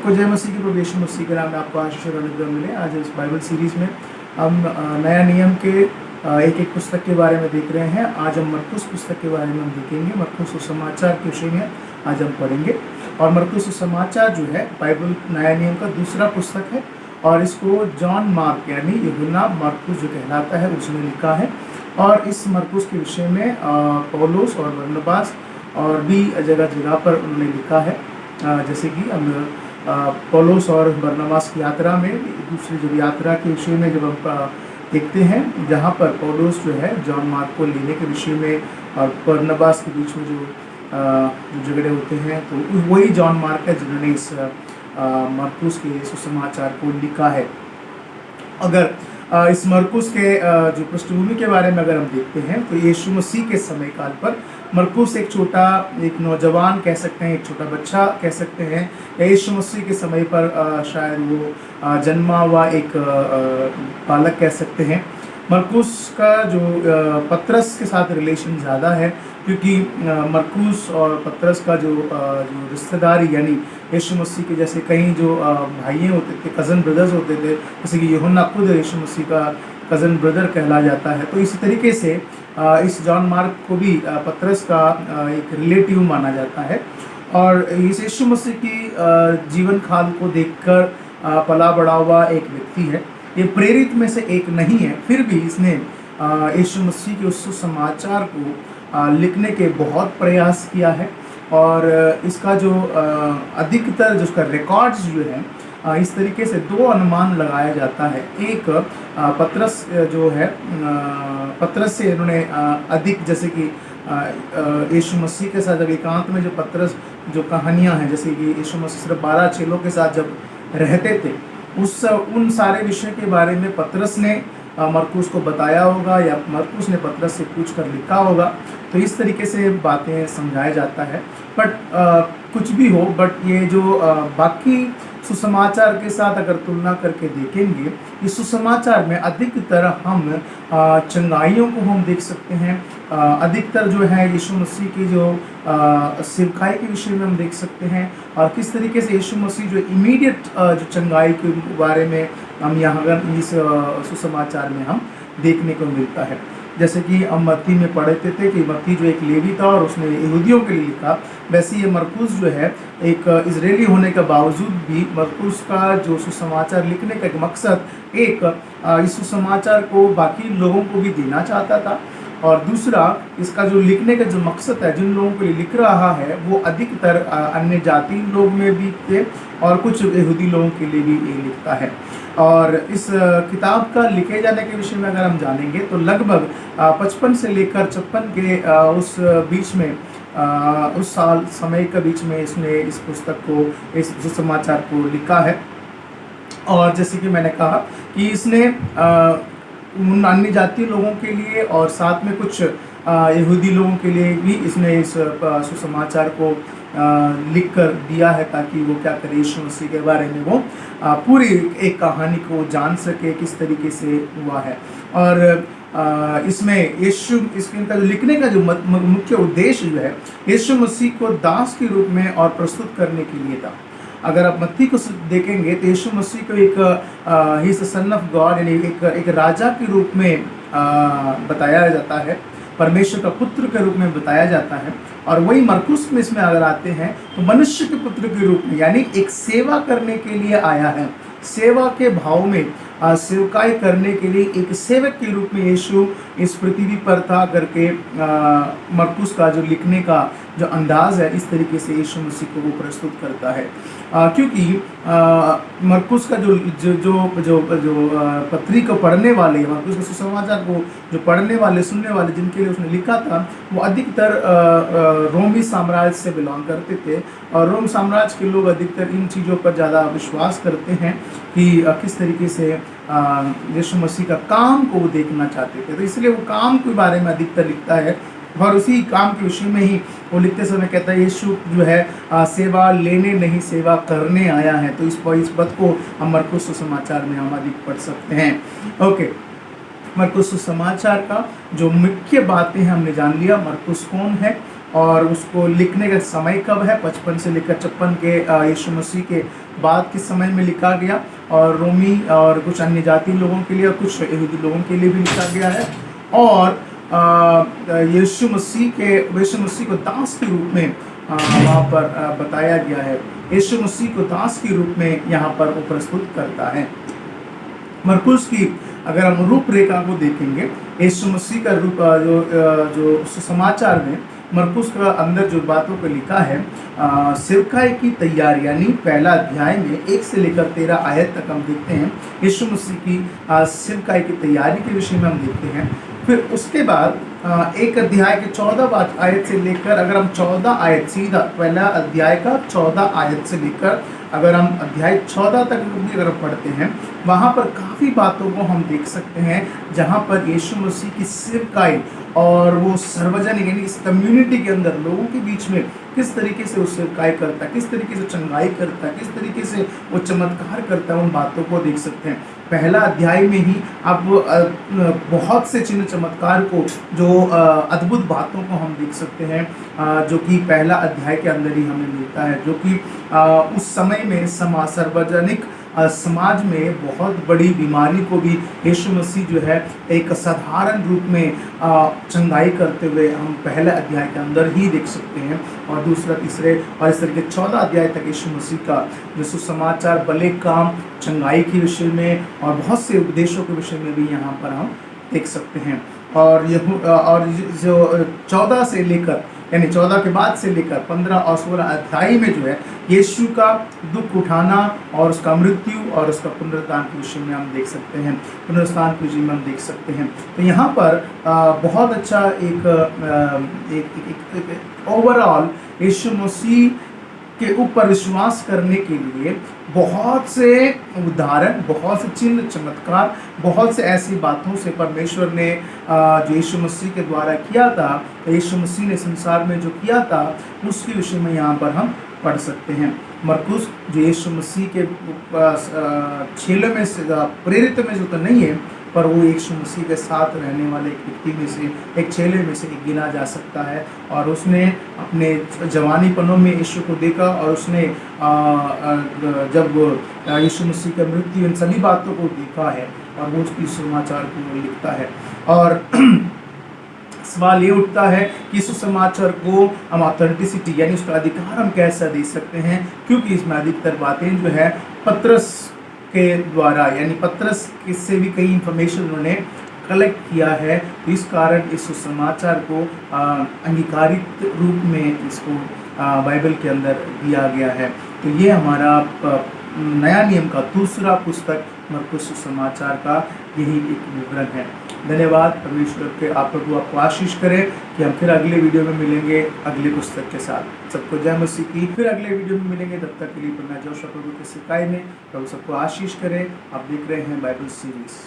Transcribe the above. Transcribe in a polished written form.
सबको जय मसीह की, प्रभु यीशु मसीह के नाम में आपको आशीष और अनुग्रह मिले। आज इस बाइबल सीरीज़ में हम नया नियम के एक एक पुस्तक के बारे में देख रहे हैं। आज हम मरकुस पुस्तक के बारे में हम देखेंगे। मरकुस सुसमाचार के विषय में आज हम पढ़ेंगे। और मरकुस सुसमाचार जो है बाइबल नया नियम का दूसरा पुस्तक है और इसको जॉन मार्क यानी यूहन्ना मरकुस जो कहलाता है उसने लिखा है। और इस मरकुस के विषय में पौलुस और बरनबास और भी जगह जगह पर उन्होंने लिखा है। जैसे कि हम पौलुस और बरनबास की यात्रा में दूसरी जब यात्रा के विषय में जब हम देखते हैं, जहाँ पर पौलुस जो है जॉन मार्क को लेने के विषय में और बरनबास के बीच में जो झगड़े होते हैं, तो वही जॉन मार्क है जिन्होंने इस मरकुस के सुसमाचार को लिखा है। अगर इस मरकुस के जो पृष्ठभूमि के बारे में अगर हम देखते हैं तो यीशु मसीह के समय काल पर मरकुस एक नौजवान कह सकते हैं, एक छोटा बच्चा कह सकते हैं, या यीशु मसीह के समय पर शायद वो जन्मा हुआ एक बालक कह सकते हैं। मरकुस का जो पतरस के साथ रिलेशन ज़्यादा है, क्योंकि मरकुस और पतरस का जो रिश्तेदारी यानी यीशु मसीह के जैसे कई जो भाइयों होते थे, कज़न ब्रदर्स होते थे, जैसे कि यूहन्ना खुद यीशु मसीह का कज़न ब्रदर कहला जाता है। तो इसी तरीके से इस जॉन मार्क को भी पतरस का एक रिलेटिव माना जाता है। और इस यीशु मसीह की जीवन काल को देखकर पला बड़ा हुआ एक व्यक्ति है। ये प्रेरित में से एक नहीं है, फिर भी इसने यीशु मसीह के उस सुसमाचार को लिखने के बहुत प्रयास किया है। और इसका जो अधिकतर जो उसका रिकॉर्ड्स जो है, इस तरीके से दो अनुमान लगाया जाता है। एक पतरस जो है, पतरस से इन्होंने अधिक, जैसे कि यीशु मसीह के साथ जब एकांत में जो पतरस जो कहानियां हैं, जैसे कि यीशु मसीह सिर्फ 12 चेलों के साथ जब रहते थे, उन सारे विषय के बारे में पतरस ने मरकुस को बताया होगा या मरकुस ने पतरस से पूछ कर लिखा होगा। तो इस तरीके से बातें समझाया जाता है। बट कुछ भी हो, बट ये जो बाकी सुसमाचार के साथ अगर तुलना करके देखेंगे, इस सुसमाचार में अधिकतर हम चंगाइयों को हम देख सकते हैं। अधिकतर जो है यीशु मसीह की जो सेवकाई के विषय में हम देख सकते हैं, और किस तरीके से यीशु मसीह जो इमीडिएट जो चंगाई के बारे में हम यहाँ इस सुसमाचार में हम देखने को मिलता है। जैसे कि हम मत्ती में पढ़ते थे कि मत्ती जो एक लेवी था और उसने यहूदियों के लिए लिखा, वैसे ये मरकुस जो है एक इजरायली होने के बावजूद भी मरकुस का जो सुसमाचार लिखने का एक मकसद, एक इस सुसमाचार को बाकी लोगों को भी देना चाहता था, और दूसरा इसका जो लिखने का जो मकसद है, जिन लोगों के लिए लिख रहा है वो अधिकतर अन्य जाति लोग में भी थे और कुछ यहूदी लोगों के लिए भी ये लिखता है। और इस किताब का लिखे जाने के विषय में अगर हम जानेंगे तो लगभग 55 से लेकर 56 के उस बीच में, उस साल समय के बीच में इसने इस पुस्तक को, इस सुसमाचार को लिखा है। और जैसे कि मैंने कहा कि इसने उन अन्य जातीय लोगों के लिए और साथ में कुछ यहूदी लोगों के लिए भी इसने इस सुसमाचार को लिख कर दिया है, ताकि वो क्या करे, यीशु मसीह के बारे में वो पूरी एक कहानी को जान सके किस तरीके से हुआ है। और इसमें इनका जो लिखने का जो मुख्य उद्देश्य जो है, यीशु मसीह को दास के रूप में और प्रस्तुत करने के लिए था। अगर आप मत्ती को देखेंगे तो यीशु मसीह को एक he is the son of God यानी एक राजा के रूप में बताया जाता है, परमेश्वर का पुत्र के रूप में बताया जाता है। और वही मरकुस में इसमें अगर आते हैं तो मनुष्य के पुत्र के रूप में, यानी एक सेवा करने के लिए आया है, सेवा के भाव में सेवकाई करने के लिए एक सेवक के रूप में यीशु इस पृथ्वी पर था करके मरकुस का जो लिखने का जो अंदाज है, इस तरीके से यीशु मसीह को वो प्रस्तुत करता है। क्योंकि मरकुस का जो पत्री को पढ़ने वाले, मरकुस के सुसमाचार को जो पढ़ने वाले, सुनने वाले, जिनके लिए उसने लिखा था, वो अधिकतर रोमी साम्राज्य से बिलोंग करते थे। और रोम साम्राज्य के लोग अधिकतर इन चीज़ों पर ज़्यादा विश्वास करते हैं कि किस तरीके से यीशु मसीह का काम को वो देखना चाहते थे। तो इसलिए वो काम के बारे में अधिकतर लिखता है, और उसी काम के विषय में ही वो लिखते समय कहता है यीशु जो है सेवा लेने नहीं सेवा करने आया है। तो इस पद को हम मरकुस सुसमाचार में हम अधिक पढ़ सकते हैं। ओके, मरकुस सुसमाचार का जो मुख्य बातें हैं हमने जान लिया। मरकुस कौन है, और उसको लिखने का समय कब है, 55 से लेकर 56 के यीशु मसीह के बाद के समय में लिखा गया, और रोमी और कुछ अन्य जाति लोगों के लिए और कुछ यहूदी लोगों के लिए भी लिखा गया है। और यीशु मसीह को दास के रूप में वहाँ पर बताया गया है। यीशु मसीह को दास के रूप में यहाँ पर वो प्रस्तुत करता है। मरकुस की अगर हम रूपरेखा को देखेंगे, यीशु मसीह का रूप जो सुसमाचार में मरकुस का अंदर जो बातों को लिखा है, सेवकाई की तैयारी, यानी पहला अध्याय में 1 से लेकर 13 आयत तक हम देखते हैं यीशु मसीह की सेवकाई की तैयारी के विषय में हम देखते हैं। फिर उसके बाद एक अध्याय के 14 आयत से लेकर, अगर हम 14 आयत सीधा पहला अध्याय का 14 आयत से लेकर अगर हम अध्याय 14 तक भी अगर पढ़ते हैं, वहाँ पर काफ़ी बातों को हम देख सकते हैं जहाँ पर यीशु मसीह की सेवकाई और वो सार्वजनिक यानी इस कम्युनिटी के अंदर लोगों के बीच में किस तरीके से वो सेवकाई करता है, किस तरीके से चंगाई करता है, किस तरीके से वो चमत्कार करता है, उन बातों को देख सकते हैं। पहला अध्याय में ही आप बहुत से चिन्ह चमत्कार को, जो अद्भुत बातों को हम देख सकते हैं, जो कि पहला अध्याय के अंदर ही हमें मिलता है, जो कि उस समय में सार्वजनिक समाज में बहुत बड़ी बीमारी को भी यीशु मसीह जो है एक साधारण रूप में चंगाई करते हुए हम पहले अध्याय के अंदर ही देख सकते हैं। और दूसरा, तीसरे और इस तरह के 14 अध्याय तक यीशु मसीह का जो सुसमाचार, भले काम, चंगाई के विषय में और बहुत से उपदेशों के विषय में भी यहाँ पर हम देख सकते हैं। और जो 14 से लेकर यानी 14 के बाद से लेकर 15 और 16 अध्याय में जो है यीशु का दुख उठाना और उसका मृत्यु और उसका पुनरुत्थान के विषय में हम देख सकते हैं, पुनरुत्थान के विषय में हम देख सकते हैं। तो यहाँ पर बहुत अच्छा एक ओवरऑल यीशु मसीह के ऊपर विश्वास करने के लिए बहुत से उदाहरण, बहुत से चिन्ह चमत्कार, बहुत से ऐसी बातों से परमेश्वर ने जो यीशु मसीह के द्वारा किया था, यीशु मसीह ने संसार में जो किया था, उसके विषय में यहाँ पर हम पढ़ सकते हैं। मरकुस जो यीशु मसीह के चेलों में से प्रेरित में जो तो नहीं है, पर वो यीशु मसीह के साथ रहने वाले एक व्यक्ति में से, एक चेले में से एक गिना जा सकता है। और उसने अपने जवानीपनों में यीशु को देखा, और उसने जब यीशु मसीह का मृत्यु, इन सभी बातों को देखा है, और वो उसकी समाचार को लिखता है। और सवाल ये उठता है कि सुसमाचार को हम ऑथेंटिसिटी यानी उसका अधिकार हम कैसा दे सकते हैं, क्योंकि इसमें अधिकतर बातें जो है पत्रस के द्वारा, यानी पत्रस से भी कई इंफॉर्मेशन उन्होंने कलेक्ट किया है। तो इस कारण इस सुसमाचार को अंगीकारित रूप में इसको बाइबल के अंदर दिया गया है। तो ये हमारा नया नियम का दूसरा पुस्तक मरकुस सुसमाचार का यही एक विवरण है। धन्यवाद। परमेश्वर के आपको आशीष करें कि हम फिर अगले वीडियो में मिलेंगे अगले पुस्तक के साथ। सबको जय मसीह की। फिर अगले वीडियो में मिलेंगे, तब तक के लिए मैं जोशुआ प्रभु के सिखाई में प्रभु सबको आशीष करें। आप देख रहे हैं बाइबल सीरीज।